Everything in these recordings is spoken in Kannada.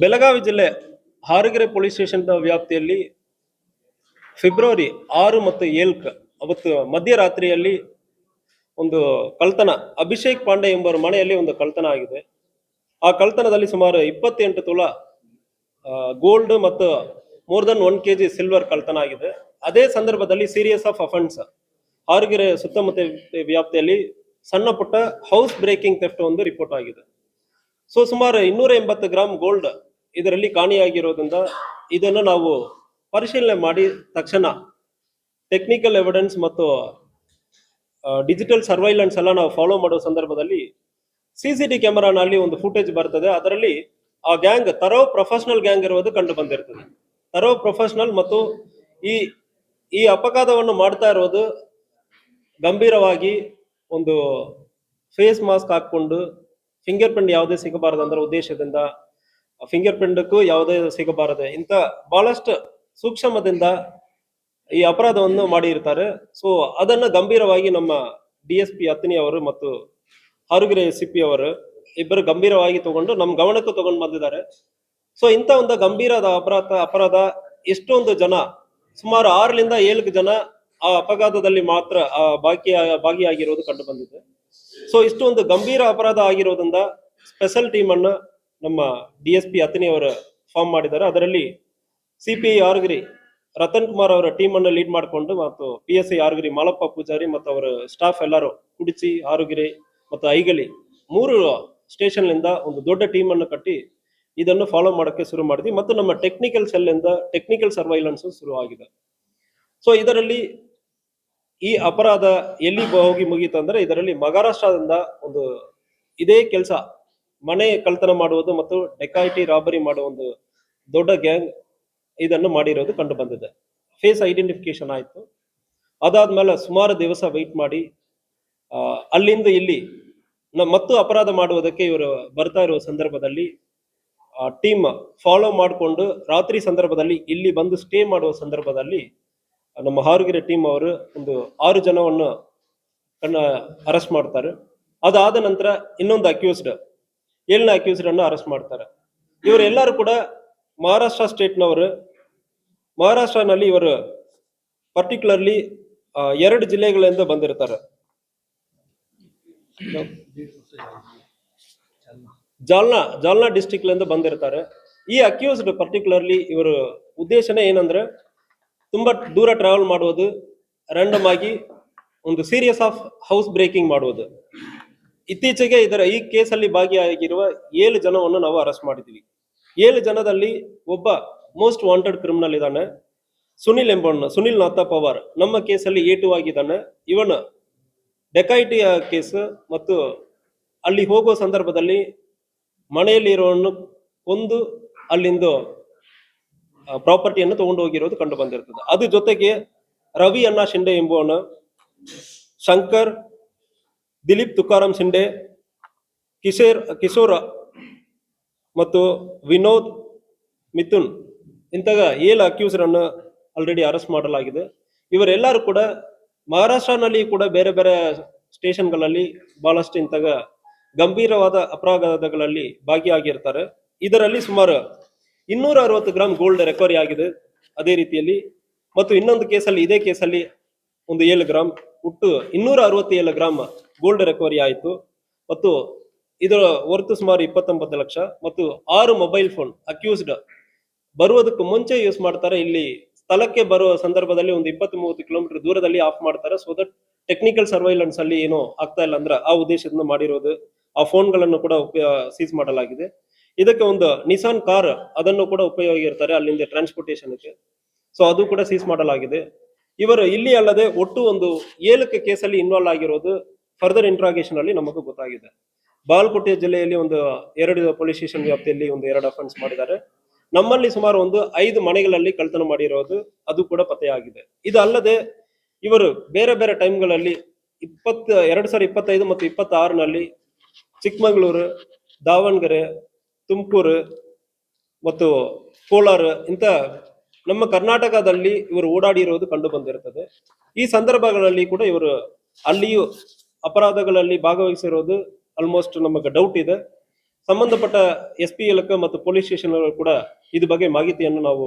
ಬೆಳಗಾವಿ ಜಿಲ್ಲೆ ಹಾರಗೆರೆ ಪೊಲೀಸ್ ಸ್ಟೇಷನ್ ವ್ಯಾಪ್ತಿಯಲ್ಲಿ ಫೆಬ್ರವರಿ 6 ಮತ್ತು 7 ಅವತ್ತು ಮಧ್ಯರಾತ್ರಿಯಲ್ಲಿ ಒಂದು ಕಳ್ತನ, ಅಭಿಷೇಕ್ ಪಾಂಡೆ ಎಂಬರ ಮನೆಯಲ್ಲಿ ಒಂದು ಕಳ್ತನ ಆಗಿದೆ. ಆ ಕಳ್ತನದಲ್ಲಿ ಸುಮಾರು 28 ತೊಲ ಗೋಲ್ಡ್ ಮತ್ತು ಮೋರ್ ದನ್ 1 kg ಸಿಲ್ವರ್ ಕಳ್ತನ ಆಗಿದೆ. ಅದೇ ಸಂದರ್ಭದಲ್ಲಿ ಸೀರಿಯಸ್ ಆಫ್ ಅಫೆನ್ಸ್ ಹಾರಗೆರೆ ಸುತ್ತಮುತ್ತ ವ್ಯಾಪ್ತಿಯಲ್ಲಿ ಸಣ್ಣ ಪುಟ್ಟ ಹೌಸ್ ಬ್ರೇಕಿಂಗ್ ಥೆಫ್ಟ್ ಒಂದು ರಿಪೋರ್ಟ್ ಆಗಿದೆ. ಸೊ ಸುಮಾರು 280 ಗ್ರಾಮ್ ಗೋಲ್ಡ್ ಇದರಲ್ಲಿ ಕಾಣೆಯಾಗಿರೋದ್ರಿಂದ ಇದನ್ನು ನಾವು ಪರಿಶೀಲನೆ ಮಾಡಿ ತಕ್ಷಣ ಟೆಕ್ನಿಕಲ್ ಎವಿಡೆನ್ಸ್ ಮತ್ತು ಡಿಜಿಟಲ್ ಸರ್ವೈಲೆನ್ಸ್ ಎಲ್ಲ ನಾವು ಫಾಲೋ ಮಾಡೋ ಸಂದರ್ಭದಲ್ಲಿ CCTV ಕ್ಯಾಮರಾನಲ್ಲಿ ಒಂದು ಫುಟೇಜ್ ಬರ್ತದೆ. ಅದರಲ್ಲಿ ಆ ಗ್ಯಾಂಗ್ ತರೋ ಪ್ರೊಫೆಷನಲ್ ಗ್ಯಾಂಗ್ ಇರುವುದು ಕಂಡು ಬಂದಿರ್ತದೆ. ತರೋ ಪ್ರೊಫೆಷನಲ್ ಮತ್ತು ಈ ಈ ಅಪಘಾತವನ್ನು ಮಾಡ್ತಾ ಇರೋದು ಗಂಭೀರವಾಗಿ ಒಂದು ಫೇಸ್ ಮಾಸ್ಕ್ ಹಾಕೊಂಡು ಫಿಂಗರ್ ಪ್ರಿಂಟ್ ಯಾವುದೇ ಸಿಗಬಾರದು ಅಂದ್ರೆ ಉದ್ದೇಶದಿಂದ ಫಿಂಗರ್ ಪ್ರಿಂಟ್ಗೂ ಯಾವುದೇ ಸಿಗಬಾರದು ಇಂಥ ಬಹಳಷ್ಟು ಸೂಕ್ಷ್ಮದಿಂದ ಈ ಅಪರಾಧವನ್ನು ಮಾಡಿರ್ತಾರೆ. ಸೊ ಅದನ್ನು ಗಂಭೀರವಾಗಿ ನಮ್ಮ DSP ಅತ್ನಿ ಅವರು ಮತ್ತು ಹಾರಗೆರೆ SCP ಅವರು ಇಬ್ಬರು ಗಂಭೀರವಾಗಿ ತಗೊಂಡು ನಮ್ಮ ಗಮನಕ್ಕೂ ತಗೊಂಡು ಬಂದಿದ್ದಾರೆ. ಸೊ ಇಂಥ ಒಂದು ಗಂಭೀರದ ಅಪರಾಧ ಎಷ್ಟೊಂದು ಜನ ಸುಮಾರು 6ರಿಂದ 7 ಜನ ಆ ಅಪಘಾತದಲ್ಲಿ ಮಾತ್ರ ಭಾಗಿಯಾಗಿರೋದು ಕಂಡು ಬಂದಿದೆ. ಸೊ ಇಷ್ಟೊಂದು ಗಂಭೀರ ಅಪರಾಧ ಆಗಿರೋದ್ರಿಂದ ಸ್ಪೆಷಲ್ ಟೀಮ್ ಅನ್ನ ನಮ್ಮ DSP ಅತ್ನಿ ಅವರು ಫಾರ್ಮ್ ಮಾಡಿದ್ದಾರೆ. ಅದರಲ್ಲಿ CPI ಹಾರಗೆರೆ ರತನ್ ಕುಮಾರ್ ಅವರ ಟೀಮ್ ಅನ್ನು ಲೀಡ್ ಮಾಡಿಕೊಂಡು ಮತ್ತು PSI ಹಾರಗೆರೆ ಮಾಲಪ್ಪ ಪೂಜಾರಿ ಮತ್ತು ಅವರ ಸ್ಟಾಫ್ ಎಲ್ಲರೂ ಕುಡಿಚಿ, ಹಾರಗೆರೆ ಮತ್ತು ಐಗಳಿ 3 ಸ್ಟೇಷನ್ನಿಂದ ಒಂದು ದೊಡ್ಡ ಟೀಮ್ ಅನ್ನು ಕಟ್ಟಿ ಇದನ್ನು ಫಾಲೋ ಮಾಡೋಕ್ಕೆ ಶುರು ಮಾಡಿದ್ವಿ. ಮತ್ತು ನಮ್ಮ ಟೆಕ್ನಿಕಲ್ ಸೆಲ್ ಇಂದ ಟೆಕ್ನಿಕಲ್ ಸರ್ವೈಲೆನ್ಸ್ ಶುರು ಆಗಿದೆ. ಸೊ ಇದರಲ್ಲಿ ಈ ಅಪರಾಧ ಎಲ್ಲಿ ಹೋಗಿ ಮುಗೀತು ಅಂದ್ರೆ ಇದರಲ್ಲಿ ಮಹಾರಾಷ್ಟ್ರದಿಂದ ಒಂದು ಇದೇ ಕೆಲಸ ಮನೆ ಕಳ್ತನ ಮಾಡುವುದು ಮತ್ತು ಡೆಕಾಯಿಟಿ ರಾಬರಿ ಮಾಡುವ ಒಂದು ದೊಡ್ಡ ಗ್ಯಾಂಗ್ ಇದನ್ನು ಮಾಡಿರೋದು ಕಂಡು ಬಂದಿದೆ. ಫೇಸ್ ಐಡೆಂಟಿಫಿಕೇಶನ್ ಆಯಿತು. ಅದಾದ್ಮೇಲೆ ಸುಮಾರು ದಿವಸ ವೆಯ್ಟ್ ಮಾಡಿ ಅಲ್ಲಿಂದ ಇಲ್ಲಿ ಮತ್ತು ಅಪರಾಧ ಮಾಡುವುದಕ್ಕೆ ಇವರು ಬರ್ತಾ ಇರುವ ಸಂದರ್ಭದಲ್ಲಿ ಟೀಮ್ ಫಾಲೋ ಮಾಡಿಕೊಂಡು ರಾತ್ರಿ ಸಂದರ್ಭದಲ್ಲಿ ಇಲ್ಲಿ ಬಂದು ಸ್ಟೇ ಮಾಡುವ ಸಂದರ್ಭದಲ್ಲಿ ನಮ್ಮ ಹಾರಗೆರೆ ಟೀಮ್ ಅವರು ಒಂದು 6 ಜನವನ್ನು ಅರೆಸ್ಟ್ ಮಾಡ್ತಾರೆ. ಅದಾದ ನಂತರ ಇನ್ನೊಂದು ಅಕ್ಯೂಸ್ಡ್ 7ನೇ ಅಕ್ಯೂಸ್ಡ್ ಅನ್ನು ಅರೆಸ್ಟ್ ಮಾಡ್ತಾರೆ. ಇವರೆಲ್ಲರೂ ಕೂಡ ಮಹಾರಾಷ್ಟ್ರ ಸ್ಟೇಟ್ನವರು. ಮಹಾರಾಷ್ಟ್ರನಲ್ಲಿ ಇವರು ಪರ್ಟಿಕ್ಯುಲರ್ಲಿ 2 ಜಿಲ್ಲೆಗಳಿಂದ ಬಂದಿರ್ತಾರೆ. ಜಾಲ್ನಾ ಡಿಸ್ಟ್ರಿಕ್ಟ್ ಬಂದಿರ್ತಾರೆ. ಈ ಅಕ್ಯೂಸ್ಡ್ ಪರ್ಟಿಕ್ಯುಲರ್ಲಿ ಇವರ ಉದ್ದೇಶನೇ ಏನಂದ್ರೆ ತುಂಬಾ ದೂರ ಟ್ರಾವೆಲ್ ಮಾಡುವುದು, ರ್ಯಾಂಡಮ್ ಆಗಿ ಒಂದು ಸೀರಿಯಸ್ ಆಫ್ ಹೌಸ್ ಬ್ರೇಕಿಂಗ್ ಮಾಡುವುದು. ಇತ್ತೀಚೆಗೆ ಈ ಕೇಸಲ್ಲಿ ಭಾಗಿಯಾಗಿರುವ 7 ಜನವನ್ನು ನಾವು ಅರೆಸ್ಟ್ ಮಾಡಿದ್ವಿ. 7 ಜನದಲ್ಲಿ ಒಬ್ಬ ಮೋಸ್ಟ್ ವಾಂಟೆಡ್ ಕ್ರಿಮಿನಲ್ ಇದ್ದಾನೆ, ಸುನಿಲ್ ನಾಥ ಪವಾರ್. ನಮ್ಮ ಕೇಸಲ್ಲಿ A2 ಆಗಿದ್ದಾನೆ. ಇವನು ಡೆಕಾಯಿಟಿ ಕೇಸ್ ಮತ್ತು ಅಲ್ಲಿ ಹೋಗುವ ಸಂದರ್ಭದಲ್ಲಿ ಮನೆಯಲ್ಲಿ ಇರೋವನ್ನು ಕೊಂದು ಅಲ್ಲಿಂದ ಪ್ರಾಪರ್ಟಿಯನ್ನು ತಗೊಂಡು ಹೋಗಿರೋದು ಕಂಡು ಬಂದಿರ್ತದೆ. ಅದ್ರ ಜೊತೆಗೆ ರವಿ ಅಣ್ಣ ಶಿಂಡೆ ಎಂಬುವನು, ಶಂಕರ್, ದಿಲೀಪ್ ತುಕಾರಾಮ್ ಶಿಂಡೆ, ಕಿಶೋರ್ ಮತ್ತು ವಿನೋದ್, ಮಿಥುನ್ ಇಂತಹ 7 ಅಕ್ಯೂಸರನ್ನು ಆಲ್ರೆಡಿ ಅರೆಸ್ಟ್ ಮಾಡಲಾಗಿದೆ. ಇವರೆಲ್ಲರೂ ಕೂಡ ಮಹಾರಾಷ್ಟ್ರನಲ್ಲಿ ಕೂಡ ಬೇರೆ ಬೇರೆ ಸ್ಟೇಷನ್ಗಳಲ್ಲಿ ಬಹಳಷ್ಟು ಇಂತಹ ಗಂಭೀರವಾದ ಅಪರಾಧಗಳಲ್ಲಿ ಭಾಗಿಯಾಗಿರ್ತಾರೆ. ಇದರಲ್ಲಿ ಸುಮಾರು 260 ಗ್ರಾಮ್ ಗೋಲ್ಡ್ ರಿಕವರಿ ಆಗಿದೆ. ಅದೇ ರೀತಿಯಲ್ಲಿ ಮತ್ತು ಇನ್ನೊಂದು ಕೇಸಲ್ಲಿ ಇದೇ ಕೇಸಲ್ಲಿ ಒಂದು 7 ಗ್ರಾಮ್ ಒಟ್ಟು 267 ಗ್ರಾಮ್ ಗೋಲ್ಡ್ ರಿಕವರಿ ಆಯಿತು. ಮತ್ತು ಇದರ ಹೊರತು ಸುಮಾರು 29 ಲಕ್ಷ ಮತ್ತು 6 ಮೊಬೈಲ್ ಫೋನ್ ಅಕ್ಯೂಸ್ಡ್ ಬರುವುದಕ್ಕೂ ಮುಂಚೆ ಯೂಸ್ ಮಾಡ್ತಾರೆ. ಇಲ್ಲಿ ಸ್ಥಳಕ್ಕೆ ಬರುವ ಸಂದರ್ಭದಲ್ಲಿ ಒಂದು 20-30 ಕಿಲೋಮೀಟರ್ ದೂರದಲ್ಲಿ ಆಫ್ ಮಾಡ್ತಾರೆ. ಸೊ ದಟ್ ಟೆಕ್ನಿಕಲ್ ಸರ್ವೈಲೆನ್ಸ್ ಅಲ್ಲಿ ಏನೋ ಆಗ್ತಾ ಇಲ್ಲ ಅಂದ್ರೆ ಆ ಉದ್ದೇಶದಿಂದ ಮಾಡಿರೋದು. ಆ ಫೋನ್ಗಳನ್ನು ಕೂಡ ಸೀಸ್ ಮಾಡಲಾಗಿದೆ. ಇದಕ್ಕೆ ಒಂದು ನಿಸಾನ್ ಕಾರ್ ಅದನ್ನು ಕೂಡ ಉಪಯೋಗ ಇರ್ತಾರೆ ಅಲ್ಲಿಂದ ಟ್ರಾನ್ಸ್ಪೋರ್ಟೇಷನ್ಗೆ. ಸೊ ಅದು ಕೂಡ ಸೀಸ್ ಮಾಡಲಾಗಿದೆ. ಇವರು ಇಲ್ಲಿ ಅಲ್ಲದೆ ಒಟ್ಟು ಒಂದು 7 ಕೇಸಲ್ಲಿ ಇನ್ವಾಲ್ವ್ ಆಗಿರೋದು ಫರ್ದರ್ ಇಂಟ್ರಾಗೇಷನ್ ಅಲ್ಲಿ ನಮಗೂ ಗೊತ್ತಾಗಿದೆ. ಬಾಗಲಕೋಟೆ ಜಿಲ್ಲೆಯಲ್ಲಿ ಒಂದು 2 ಪೊಲೀಸ್ ಸ್ಟೇಷನ್ ವ್ಯಾಪ್ತಿಯಲ್ಲಿ ಒಂದು 2 ಅಫೆನ್ಸ್ ಮಾಡಿದ್ದಾರೆ. ನಮ್ಮಲ್ಲಿ ಸುಮಾರು ಒಂದು 5 ಮನೆಗಳಲ್ಲಿ ಕಳ್ತನ ಮಾಡಿರೋದು ಅದು ಕೂಡ ಪತ್ತೆಯಾಗಿದೆ. ಇದು ಅಲ್ಲದೆ ಇವರು ಬೇರೆ ಬೇರೆ ಟೈಮ್ಗಳಲ್ಲಿ 2025 ಮತ್ತು 26ನಲ್ಲಿ ಚಿಕ್ಕಮಗಳೂರು, ದಾವಣಗೆರೆ, ತುಮಕೂರು ಮತ್ತು ಕೋಲಾರ ಇಂಥ ನಮ್ಮ ಕರ್ನಾಟಕದಲ್ಲಿ ಇವರು ಓಡಾಡಿರೋದು ಕಂಡು ಬಂದಿರುತ್ತದೆ. ಈ ಸಂದರ್ಭಗಳಲ್ಲಿ ಕೂಡ ಇವರು ಅಲ್ಲಿಯೂ ಅಪರಾಧಗಳಲ್ಲಿ ಭಾಗವಹಿಸಿರೋದು ಆಲ್ಮೋಸ್ಟ್ ನಮಗೆ ಡೌಟ್ ಇದೆ. ಸಂಬಂಧಪಟ್ಟ SPL ಮತ್ತು ಪೊಲೀಸ್ ಸ್ಟೇಷನ್ ಕೂಡ ಇದ್ರ ಬಗ್ಗೆ ಮಾಹಿತಿಯನ್ನು ನಾವು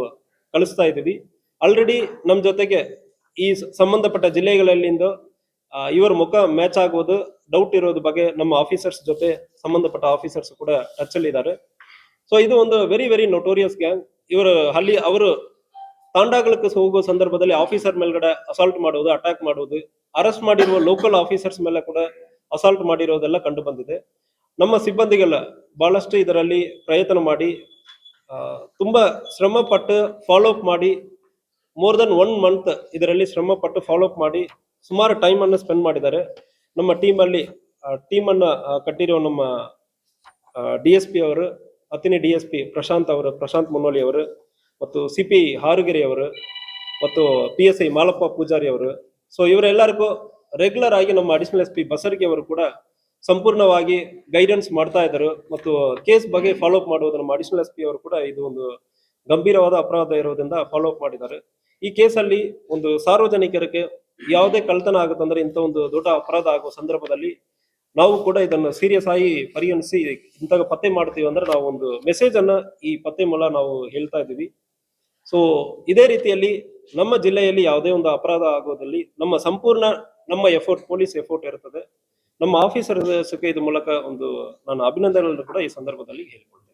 ಕಳಿಸ್ತಾ ಇದ್ದೀವಿ. ಆಲ್ರೆಡಿ ನಮ್ಮ ಜೊತೆಗೆ ಈ ಸಂಬಂಧಪಟ್ಟ ಜಿಲ್ಲೆಗಳಲ್ಲಿಂದ ಇವರ ಮುಖ ಮ್ಯಾಚ್ ಆಗುವುದು ಡೌಟ್ ಇರೋದ್ರ ಬಗ್ಗೆ ನಮ್ಮ ಆಫೀಸರ್ಸ್ ಜೊತೆ ಸಂಬಂಧಪಟ್ಟ ಆಫೀಸರ್ಸ್ ಕೂಡ ಟಚ್ ಅಲ್ಲಿ ಇದ್ದಾರೆ. ಸೊ ಇದು ಒಂದು ವೆರಿ ವೆರಿ ನೊಟೋರಿಯಸ್ ಗ್ಯಾಂಗ್. ಇವರು ಅಲ್ಲಿ ಅವರು ತಾಂಡಾಗಳಿಗೆ ಹೋಗುವ ಸಂದರ್ಭದಲ್ಲಿ ಆಫೀಸರ್ ಮೇಲ್ಗಡೆ ಅಸಾಲ್ಟ್ ಮಾಡುವುದು, ಅಟ್ಯಾಕ್ ಮಾಡುವುದು, ಅರೆಸ್ಟ್ ಮಾಡಿರುವ ಲೋಕಲ್ ಆಫೀಸರ್ಸ್ ಮೇಲೆ ಕೂಡ ಅಸಾಲ್ಟ್ ಮಾಡಿರೋದೆಲ್ಲ ಕಂಡು ಬಂದಿದೆ. ನಮ್ಮ ಸಿಬ್ಬಂದಿಗೆಲ್ಲ ಬಹಳಷ್ಟು ಇದರಲ್ಲಿ ಪ್ರಯತ್ನ ಮಾಡಿ ತುಂಬಾ ಶ್ರಮ ಪಟ್ಟು ಫಾಲೋ ಅಪ್ ಮಾಡಿ ಮೋರ್ ದನ್ 1 ಮಂತ್ ಇದರಲ್ಲಿ ಶ್ರಮ ಪಟ್ಟು ಫಾಲೋ ಅಪ್ ಮಾಡಿ ಸುಮಾರು ಟೈಮ್ ಅನ್ನು ಸ್ಪೆಂಡ್ ಮಾಡಿದ್ದಾರೆ. ನಮ್ಮ ಟೀಮ್ ಅನ್ನ ಕಟ್ಟಿರೋ ನಮ್ಮ DSP ಅವರು, ಅತಿನಿ DSP ಪ್ರಶಾಂತ್ ಮುನ್ನೋಳಿ ಅವರು, ಮತ್ತು CP ಹಾರುಗೆರೆ ಅವರು, ಮತ್ತು PSI ಮಾಲಪ್ಪ ಪೂಜಾರಿ ಅವರು. ಸೊ ಇವರೆಲ್ಲರಿಗೂ ರೆಗ್ಯುಲರ್ ಆಗಿ ನಮ್ಮ ಅಡಿಷನಲ್ SP ಬಸರ್ಗಿ ಅವರು ಕೂಡ ಸಂಪೂರ್ಣವಾಗಿ ಗೈಡೆನ್ಸ್ ಮಾಡ್ತಾ ಇದ್ದಾರೆ. ಮತ್ತು ಕೇಸ್ ಬಗ್ಗೆ ಫಾಲೋ ಅಪ್ ಮಾಡುವುದು ನಮ್ಮ ಅಡಿಷನಲ್ SP ಅವರು ಕೂಡ ಇದು ಒಂದು ಗಂಭೀರವಾದ ಅಪರಾಧ ಇರೋದ್ರಿಂದ ಫಾಲೋ ಅಪ್ ಮಾಡಿದ್ದಾರೆ. ಈ ಕೇಸಲ್ಲಿ ಒಂದು ಸಾರ್ವಜನಿಕರಿಗೆ ಯಾವುದೇ ಕಳ್ತನ ಆಗುತ್ತಂದ್ರೆ ಇಂಥ ಒಂದು ದೊಡ್ಡ ಅಪರಾಧ ಆಗುವ ಸಂದರ್ಭದಲ್ಲಿ ನಾವು ಕೂಡ ಇದನ್ನು ಸೀರಿಯಸ್ ಆಗಿ ಪರಿಗಣಿಸಿ ಇಂಥ ಪತ್ತೆ ಮಾಡ್ತೀವಿ ಅಂದ್ರೆ ನಾವು ಒಂದು ಮೆಸೇಜ್ ಅನ್ನ ಈ ಪತ್ತೆ ಮೂಲ ನಾವು ಹೇಳ್ತಾ ಇದ್ದೀವಿ. ಸೊ ಇದೇ ರೀತಿಯಲ್ಲಿ ನಮ್ಮ ಜಿಲ್ಲೆಯಲ್ಲಿ ಯಾವುದೇ ಒಂದು ಅಪರಾಧ ಆಗೋದಲ್ಲಿ ನಮ್ಮ ಎಫರ್ಟ್, ಪೊಲೀಸ್ ಎಫರ್ಟ್ ಇರ್ತದೆ. ನಮ್ಮ ಆಫೀಸರ್ಸ್ಗೆ ಇದ್ರ ಮೂಲಕ ನಾನು ಅಭಿನಂದನೆಗಳನ್ನು ಕೂಡ ಈ ಸಂದರ್ಭದಲ್ಲಿ ಹೇಳ್ಕೊಳ್ತೀನಿ.